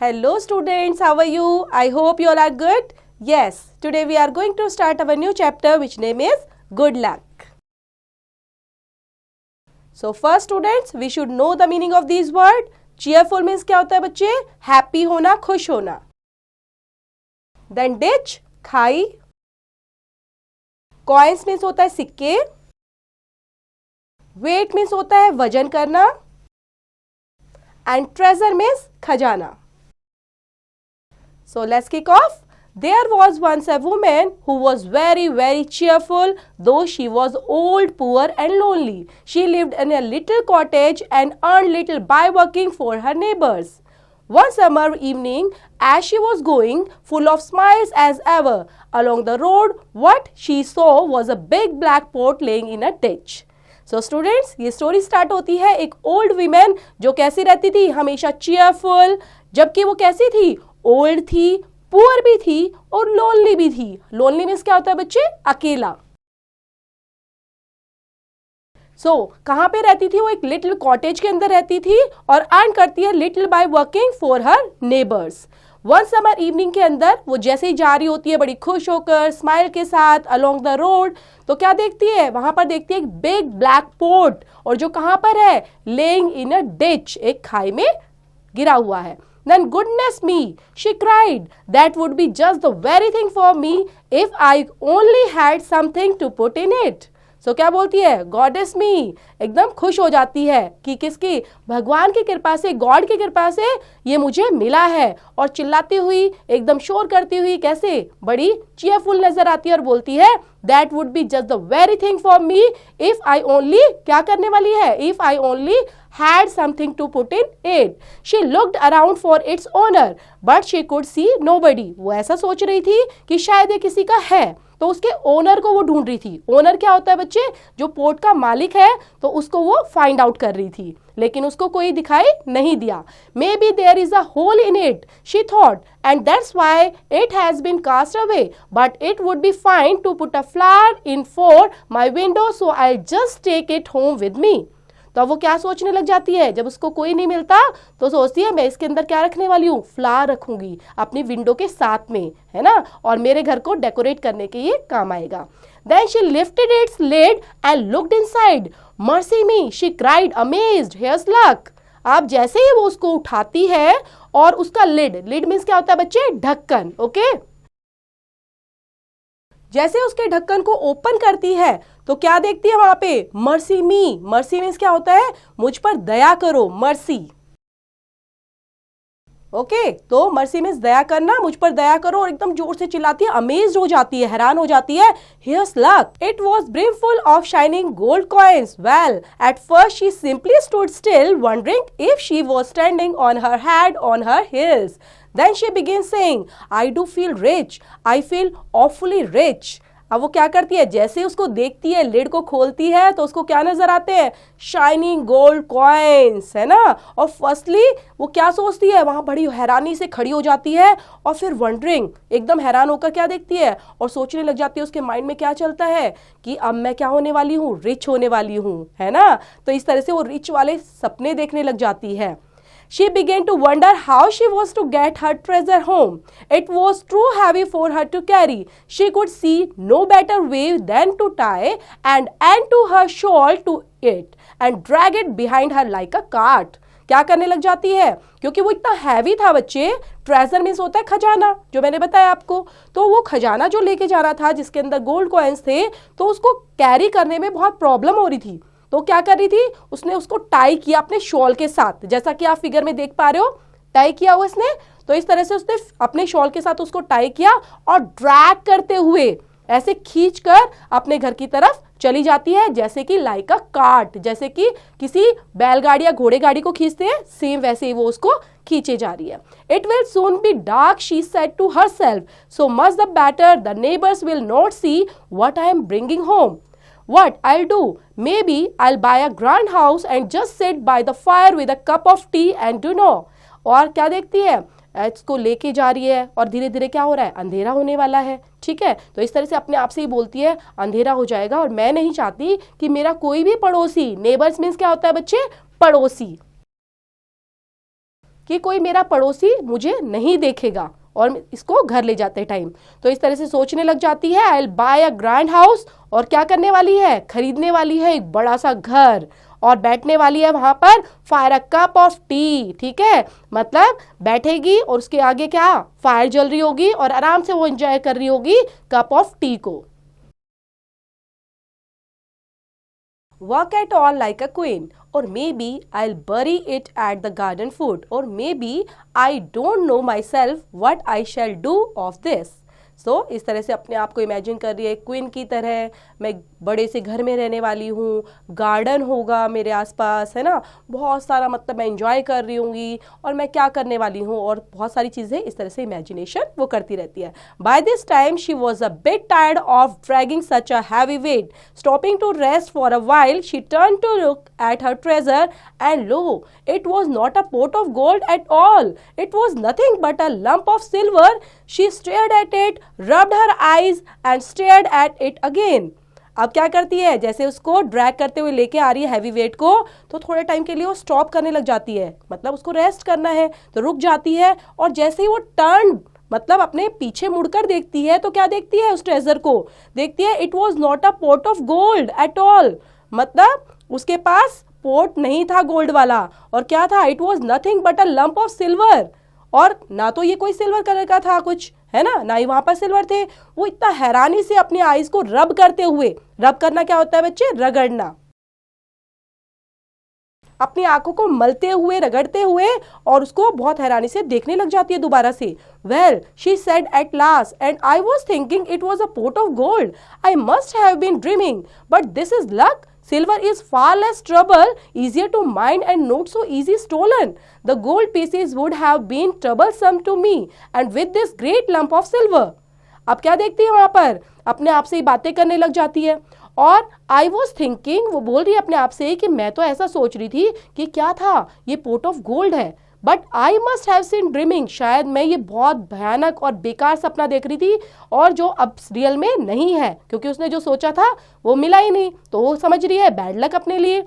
Hello students, how are you? I hope you all are good. Yes, today we are going to start our new chapter which name is Good Luck. So first students, we should know the meaning of these words. Cheerful means क्या होता है बच्चे? Happy होना, खुश होना. Then ditch, खाई. Coins means होता है सिक्के. Weight means होता है वजन करना. And treasure means खजाना. So let's kick off. There was once a woman who was very cheerful, though she was old, poor and lonely. She lived in a little cottage and earned little by working for her neighbors. One summer evening, as she was going, full of smiles as ever, along the road, what she saw was a big black pot laying in a ditch. So students, ये story start होती है एक old women जो कैसी रहती थी, हमेशा cheerful, जबकि वो कैसी थी, ओल्ड थी, पुअर भी थी और लोनली भी थी. लोनली मीन्स क्या होता है बच्चे? अकेला. कहां पे रहती थी वो? एक लिटिल कॉटेज के अंदर रहती थी और अर्न करती है little by working for her neighbours. One summer evening के अंदर वो जैसे ही जा रही होती है बड़ी खुश होकर स्माइल के साथ अलोंग द रोड, तो क्या देखती है? वहां पर देखती है एक बिग ब्लैक पोट, और जो कहां पर है? लेइंग इन अ डिच, एक खाई में गिरा हुआ है. Then goodness me, she cried, that would be just the very thing for me if I only had something to put in it. So क्या बोलती है? Goddess me, एकदम खुश हो जाती है कि किसकी? भगवान की कृपा से, गॉड की कृपा से ये मुझे मिला है. और चिल्लाती हुई, एकदम शोर करती हुई, कैसे? बड़ी चीयरफुल नजर आती है और बोलती है that would be just the very thing for me if I only, क्या करने वाली है? If I only had something to put in it. She looked around for its owner, but she could see nobody. वो ऐसा सोच रही थी कि शायद ये किसी का है, तो उसके ओनर को वो ढूंढ रही थी. ओनर क्या होता है बच्चे? जो पोर्ट का मालिक है, तो उसको वो फाइंड आउट कर रही थी, लेकिन उसको कोई दिखाई नहीं दिया. Maybe there is a hole in it, she thought, and that's why it has been cast away, but it would be fine to put a flower in for my window, so I just take it home with me. तो अब वो क्या सोचने लग जाती है? जब उसको कोई नहीं मिलता तो सोचती है मैं इसके अंदर क्या रखने वाली हूँ? फ्लावर रखूंगी अपनी विंडो के साथ में, है ना, और मेरे घर को डेकोरेट करने के ये काम आएगा. Then she lifted its lid and looked inside. Mercy me, she cried, amazed. Here's luck. अब जैसे ही वो उसको उठाती है और उसका लिड मीन्स क्या होता है बच्चे? ढक्कन. ओके, जैसे उसके ढक्कन को ओपन करती है तो क्या देखती है वहां पे? मर्सी मी. मर्सी मीन्स क्या होता है? मुझ पर दया करो, मर्सी. ओके, तो मर्सी मीन्स दया करना, मुझ पर दया करो, और एकदम जोर से चिल्लाती है, अमेज्ड हो जाती है, हैरान हो जाती है. Here's luck. It was brimful of shining gold coins. Well, at first she simply stood still, wondering if she was standing on her head, on her heels. Then she began saying, I do feel rich. I feel awfully rich. अब वो क्या करती है? जैसे उसको देखती है, lid को खोलती है, तो उसको क्या नजर आते हैं? शाइनिंग गोल्ड कॉइन्स, है ना. और फर्स्टली वो क्या सोचती है? वहां बड़ी हैरानी से खड़ी हो जाती है और फिर वंडरिंग, एकदम हैरान होकर क्या देखती है और सोचने लग जाती है. उसके माइंड में क्या चलता है कि अब मैं क्या होने वाली हूँ? रिच होने वाली हूँ, है ना. तो इस तरह से वो रिच वाले सपने देखने लग जाती है. She began to wonder how she was to get her treasure home. It was too heavy for her to carry. She could see no better way than to tie and end to her shawl to it and drag it behind her like a cart. क्या करने लग जाती है? क्योंकि वो इतना heavy था बच्चे. ट्रेजर मीन्स होता है खजाना, जो मैंने बताया आपको. तो वो खजाना जो लेके जा रहा था जिसके अंदर गोल्ड कॉइन्स थे, तो उसको कैरी करने में बहुत प्रॉब्लम हो रही थी. तो क्या कर रही थी? उसने उसको टाई किया अपने शॉल के साथ, जैसा कि आप फिगर में देख पा रहे हो, टाई किया हुआ इसने. तो इस तरह से उसने अपने शॉल के साथ उसको टाई किया और ड्रैग करते हुए ऐसे खींचकर अपने घर की तरफ चली जाती है, जैसे कि लाइक अ कार्ट, जैसे कि किसी बैलगाड़ी या घोड़े गाड़ी को खींचते हैं, सेम वैसे ही वो उसको खींचे जा रही है. It will soon be dark, she said to herself, so much the better, the neighbours will not see what I am bringing home. What I'll do? Maybe I'll buy a grand house and just sit by the fire with a cup of tea and do know. और क्या देखती है? इसको लेके जा रही है और धीरे धीरे क्या हो रहा है? अंधेरा होने वाला है. ठीक है, तो इस तरह से अपने आप से ही बोलती है अंधेरा हो जाएगा और मैं नहीं चाहती कि मेरा कोई भी पड़ोसी, नेबर्स मीन्स क्या होता है बच्चे? पड़ोसी. कि कोई मेरा पड़ोसी मुझे नहीं देखेगा और इसको घर ले जाते टाइम। तो इस तरह से सोचने लग जाती है I will buy a grand house, और क्या करने वाली है, खरीदने वाली है एक बड़ा सा घर, और बैठने वाली है वहां पर fire a cup of T. ठीक है, मतलब बैठेगी और उसके आगे क्या, फायर जल रही होगी और आराम से वो एंजॉय कर रही होगी कप ऑफ टी को। Work at all like a queen, or maybe I'll bury it at the garden foot, or maybe I don't know myself what I shall do of this. So, इस तरह से अपने आप को imagine कर रही है क्वीन की तरह, मैं बड़े से घर में रहने वाली हूँ, गार्डन होगा मेरे आसपास, है ना, बहुत सारा, मतलब मैं एंजॉय कर रही होंगी और मैं क्या करने वाली हूँ, और बहुत सारी चीज़ें इस तरह से इमेजिनेशन वो करती रहती है। By this time she was a bit tired of dragging such a heavy weight. Stopping to rest for a while she turn to look at her treasure and lo, it was not a pot of gold at all. It was nothing but a lump of silver. She stared at it, rubbed her eyes and stared at it again. अब क्या करती है, जैसे उसको drag करते हुए लेके आ रही है हैवी वेट को, तो थोड़े टाइम के लिए वो स्टॉप करने लग जाती है, मतलब उसको रेस्ट करना है, तो रुक जाती है, और जैसे ही वो टर्न, मतलब अपने पीछे मुड़कर देखती है, तो क्या देखती है, उस ट्रेजर को देखती है, it was not a pot of gold at all, मतलब उसके पास पोर्ट नहीं था गोल्ड वाला, और क्या था, it was nothing but a lump of silver, और ना तो ये कोई सिल्वर कलर का था कुछ, है ना ही वहां पर सिल्वर थे। वो इतना हैरानी से अपनी आईज को रब करते हुए, रब करना क्या होता है बच्चे, रगड़ना, अपनी आंखों को मलते हुए, रगड़ते हुए, और उसको बहुत हैरानी से देखने लग जाती है दोबारा से। Well she said at last, and I was thinking it was a pot of gold, I must have been dreaming, but this is luck. Silver is far less trouble, easier to mine and not so easy stolen. The gold pieces would have been troublesome to me, and with this great lump of silver. अब क्या देखती है वहां पर, अपने आप से ही बातें करने लग जाती है, और आई वॉज थिंकिंग, वो बोल रही है अपने आप से कि मैं तो ऐसा सोच रही थी कि क्या था, ये पोट ऑफ गोल्ड है, but I must have seen dreaming, शायद मैं ये बहुत भयानक और बेकार सपना देख रही थी, और जो अब रियल में नहीं है, क्योंकि उसने जो सोचा था वो मिला ही नहीं, तो वो समझ रही है बैड लक अपने लिए।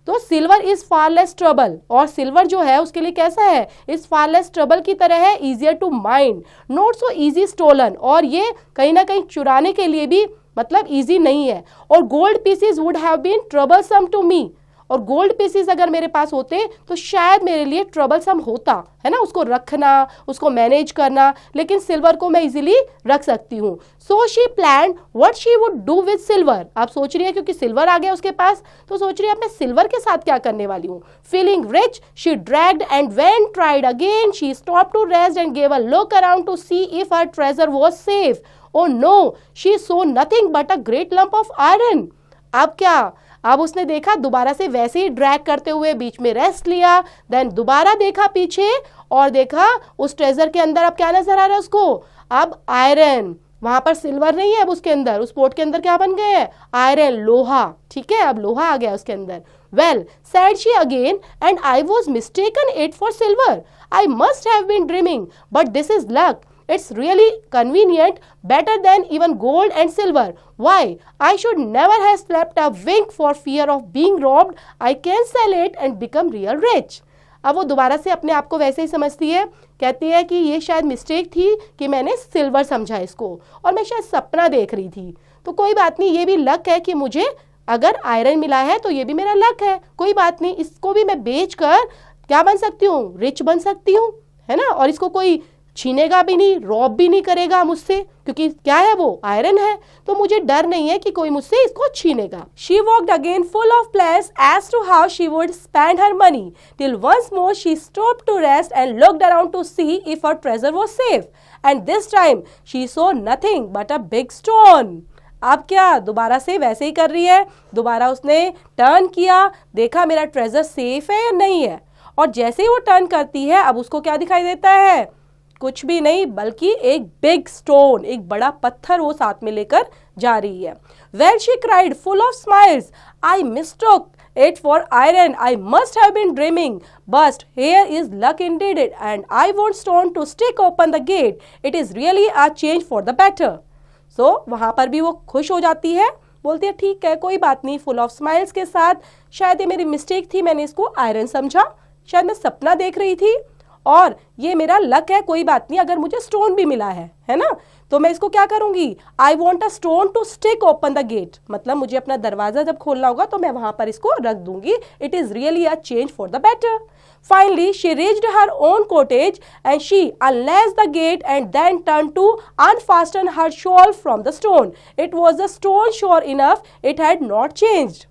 तो silver is far less trouble, और सिल्वर जो है उसके लिए कैसा है, इज फार लेस ट्रबल की तरह है, easier to mind, not so easy stolen, और ये कहीं ना कहीं चुराने के लिए भी मतलब इजी नहीं है, और gold pieces would have been troublesome to me, और गोल्ड पीसेस अगर मेरे पास होते तो शायद मेरे लिए ट्रबलसम होता, है ना, उसको रखना, उसको मैनेज करना, लेकिन सिल्वर को मैं इजीली रख सकती हूँ। So she plan what she would do with silver, आप सोच रही है क्योंकि सिल्वर आ गया उसके पास, तो सोच रही है मैं सिल्वर के साथ क्या करने वाली हूँ। Feeling rich she dragged and when tried again, she stop to rest and gave a look around to see if her treasure was safe. Oh no, she saw nothing but a great lump of iron. अब क्या, अब उसने देखा दोबारा से वैसे ही drag करते हुए, बीच में रेस्ट लिया, देन दोबारा देखा पीछे और देखा उस ट्रेजर के अंदर अब क्या नजर आ रहा है उसको, अब आयरन, वहां पर सिल्वर नहीं है, अब उसके अंदर, उस पोर्ट के अंदर क्या बन गए हैं, आयरन, लोहा। ठीक है, अब लोहा आ गया उसके अंदर। Well said she again, and I was mistaken it for silver, I must have been dreaming, but this is luck. It's really convenient, better than even gold and silver. Why? I should never have slept a wink for fear of being robbed. I can sell it and become real rich. अब वो दोबारा से अपने आप को वैसे ही समझती है, कहती है कि ये शायद मिस्टेक थी कि मैंने सिल्वर समझा इसको, और मैं शायद सपना देख रही थी, तो कोई बात नहीं, ये भी लक है कि मुझे अगर आयरन मिला है तो ये भी मेरा लक है, कोई बात नहीं, इसको भी मैं बेच कर क्या बन सकती हूँ, रिच बन सकती हूँ, है ना, और इसको कोई छीनेगा भी नहीं, रॉब भी नहीं करेगा मुझसे, क्योंकि क्या है वो, आयरन है, तो मुझे डर नहीं है कि कोई मुझसे इसको छीनेगा। She walked again full of plans as to how she would spend her money, till once more she stopped to rest and looked around to see if her treasure was safe, and this time she saw nothing but a big stone. अब क्या, दोबारा से वैसे ही कर रही है, दोबारा उसने टर्न किया, देखा मेरा ट्रेजर सेफ है या नहीं है, और जैसे ही वो टर्न करती है अब उसको क्या दिखाई देता है, कुछ भी नहीं बल्कि एक बिग स्टोन, एक बड़ा पत्थर वो साथ में लेकर जा रही है। Well she cried full of smiles, I mistook it for iron, I must have been dreaming, but here is luck indeed, and I want stone to stick open the gate, it is really a change for the better. So वहां पर भी वो खुश हो जाती है, बोलती है ठीक है कोई बात नहीं, फुल ऑफ स्माइल्स के साथ, शायद ये मेरी मिस्टेक थी, मैंने इसको आयरन समझा, शायद मैं सपना देख रही थी, और ये मेरा लक है, कोई बात नहीं अगर मुझे स्टोन भी मिला है ना। तो मैं इसको क्या करूंगी, I want a stone to stick open the gate, मतलब मुझे अपना दरवाजा जब खोलना होगा तो मैं वहां पर इसको रख दूंगी। It is really a change for the better. Finally, she reached her own cottage and she unlatched the gate and then turned to unfasten her shawl from the stone. It was the stone, sure enough, it had not changed.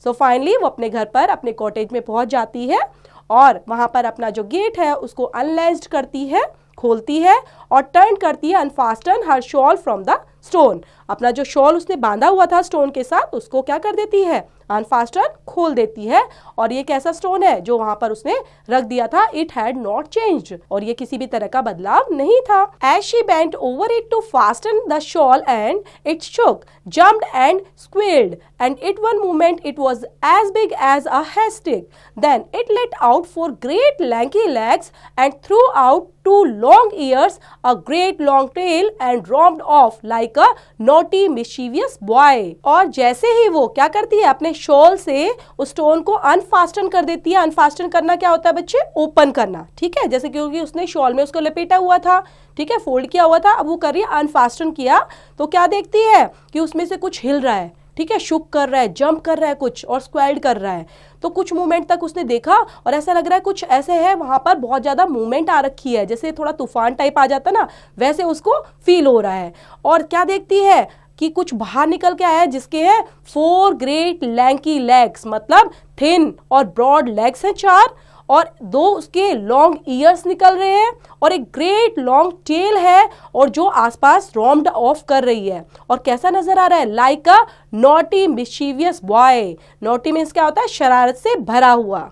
So finally, वो अपने घर पर अपने cottage में पहुंच जाती है और वहां पर अपना जो गेट है उसको अनलैस्ड करती है, खोलती है और टर्न करती है अनफास्टन हर शॉल फ्रॉम द स्टोन। अपना जो शॉल उसने बांधा हुआ था स्टोन के साथ उसको क्या कर देती है, अनफास्टन खोल देती है। और ये कैसा स्टोन है जो वहां पर उसने रख दिया था, इट हैड नॉट चेंज्ड, और ये किसी भी तरह का बदलाव नहीं था। As she bent over it to fasten the shawl and it shook, jumped and squealed, and in one moment it was as big as a haystack. Then it let out four great lanky legs and threw out two long ears, a great long tail, and romped off like a naughty mischievous boy. और जैसे ही वो क्या करती है, अपने shawl से उस stone को अनफास्टन कर देती है। अनफास्टन करना क्या होता है बच्चे, ओपन करना, ठीक है। जैसे क्योंकि उसने शॉल में उसको लपेटा हुआ था, ठीक है, फोल्ड किया हुआ था, अब वो कर रही है अनफास्टन किया, तो क्या देखती है कि उसमें से कुछ हिल रहा है, ठीक है, शुक कर रहा है, जंप कर रहा है कुछ और स्क्वेल्ड कर रहा है। तो कुछ मूवमेंट तक उसने देखा और ऐसा लग रहा है कुछ ऐसे है वहां पर बहुत ज्यादा मूवमेंट आ रखी है, जैसे थोड़ा तूफान टाइप आ जाता ना, वैसे उसको फील हो रहा है। और क्या देखती है कि कुछ बाहर निकल के आया है जिसके हैं 4 ग्रेट लैंकी लेग्स, मतलब थिन और ब्रॉड लेग्स हैं 4, और 2 उसके लॉन्ग ईयर्स निकल रहे हैं और एक ग्रेट लॉन्ग टेल है और जो आसपास रोम्ड ऑफ कर रही है। और कैसा नजर आ रहा है, like a naughty mischievous boy. Naughty means क्या होता है, शरारत से भरा हुआ,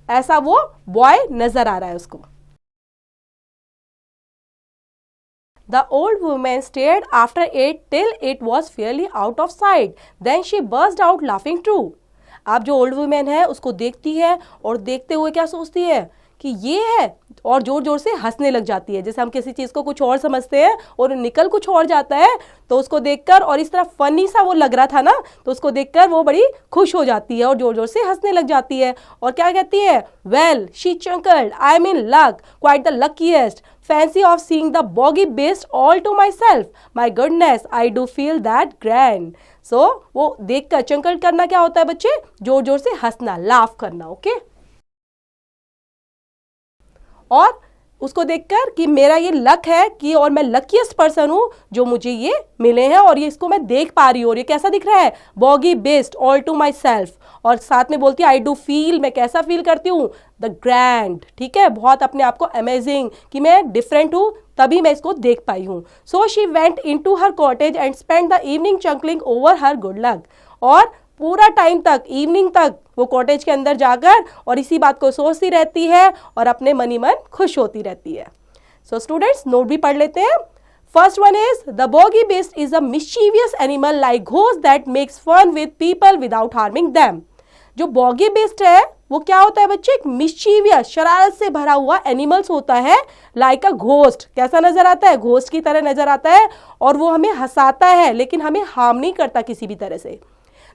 ऐसा वो बॉय नजर आ रहा है उसको। The old woman stared after it till it was fairly out of sight. Then she burst out laughing too. अब जो ओल्ड वुमेन है उसको देखती है और देखते हुए क्या सोचती है कि ये है, और जोर जोर से हंसने लग जाती है। जैसे हम किसी चीज़ को कुछ और समझते हैं और निकल कुछ और जाता है, तो उसको देखकर, और इस तरह फनी सा वो लग रहा था ना, तो उसको देखकर वो बड़ी खुश हो जाती है और जोर जोर से हंसने लग जाती है। और क्या कहती है, well she chuckled, I am in luck, quite the luckiest, fancy of seeing the boggy beast all to myself. My goodness, I do feel that grand. So वो देखकर चंकल करना क्या होता है बच्चे, जोर जोर से हंसना, लाफ करना, ओके। और उसको देखकर कि मेरा ये लक है कि और मैं लकीएस्ट पर्सन हूं जो मुझे ये मिले हैं और ये इसको मैं देख पा रही हूँ। और ये कैसा दिख रहा है, bogey beast all to myself, और साथ में बोलती है आई डू फील, मैं कैसा फील करती हूँ, द ग्रैंड, ठीक है, बहुत अपने आप को अमेजिंग, कि मैं डिफरेंट हूँ तभी मैं इसको देख पाई हूँ। So she went in to her cottage and spend the evening chuckling over her good luck. और पूरा टाइम तक, इवनिंग तक वो कॉटेज के अंदर जाकर और इसी बात को सोचती रहती है और अपने मन ही मन खुश होती रहती है। सो स्टूडेंट्स नोट भी पढ़ लेते हैं। First one is the bogey beast is a mischievous animal like ghost that makes fun with people without harming them. जो बॉगी बेस्ट है वो क्या होता है बच्चे, एक मिशीवियस, शरारत से भरा हुआ एनिमल्स होता है, लाइक अ घोस्ट। कैसा नजर आता है, घोस्ट की तरह नजर आता है, और वो हमें हंसाता है लेकिन हमें हार्म नहीं करता किसी भी तरह से।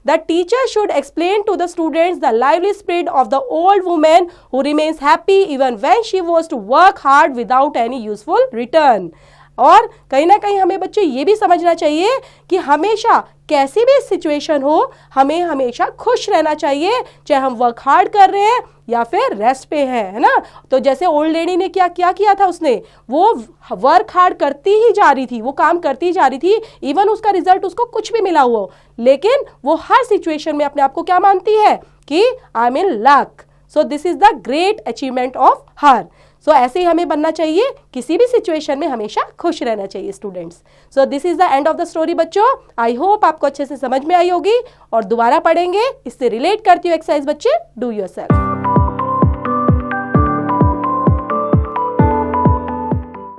The teacher should explain to the students the lively spirit of the old woman who remains happy even when she was to work hard without any useful return. और कहीं ना कहीं हमें बच्चे ये भी समझना चाहिए कि हमेशा कैसी भी सिचुएशन हो हमें हमेशा खुश रहना चाहिए, चाहे हम वर्क हार्ड कर रहे हैं या फिर रेस्ट पे है ना। तो जैसे ओल्ड लेडी ने क्या किया था, उसने वो वर्क हार्ड करती ही जा रही थी, वो काम करती ही जा रही थी, इवन उसका रिजल्ट उसको कुछ भी मिला हुआ, लेकिन वो हर सिचुएशन में अपने आप को क्या मानती है कि I am in luck. So this is the great achievement of her. So ऐसे ही हमें बनना चाहिए, किसी भी सिचुएशन में हमेशा खुश रहना चाहिए students. So this is the end of the story बच्चों। आई होप आपको अच्छे से समझ में आई होगी और दोबारा पढ़ेंगे, इससे रिलेट करती हूँ एक्सरसाइज बच्चे, डू योरसेल्फ।